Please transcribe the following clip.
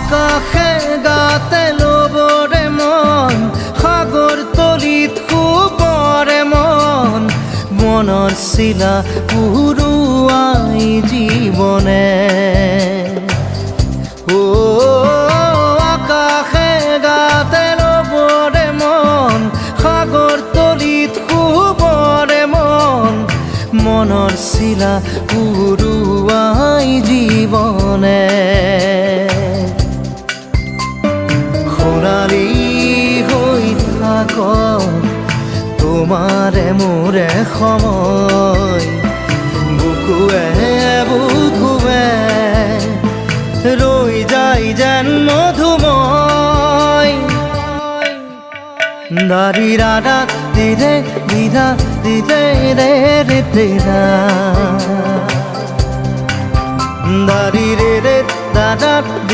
আকাশে গাতে লবৰে মন সাগৰ তলিত শুবৰে মন মনৰ চিলা উৰুৱাই জীৱনে আকাশে গাতে লবৰে মন সাগৰ তলিত শুবৰে মন মনৰ চিলা উৰুৱাই জীৱনে সোণালী হৈ থাক তোমাৰে মোৰে সময় বুকুৱে বুকুৱে ৰৈ যায় যেন মধুময় দাৰি ৰাধা দিদে দিদা দিদে ৰে ৰে তেৰা দাৰি ৰে ৰে দাদা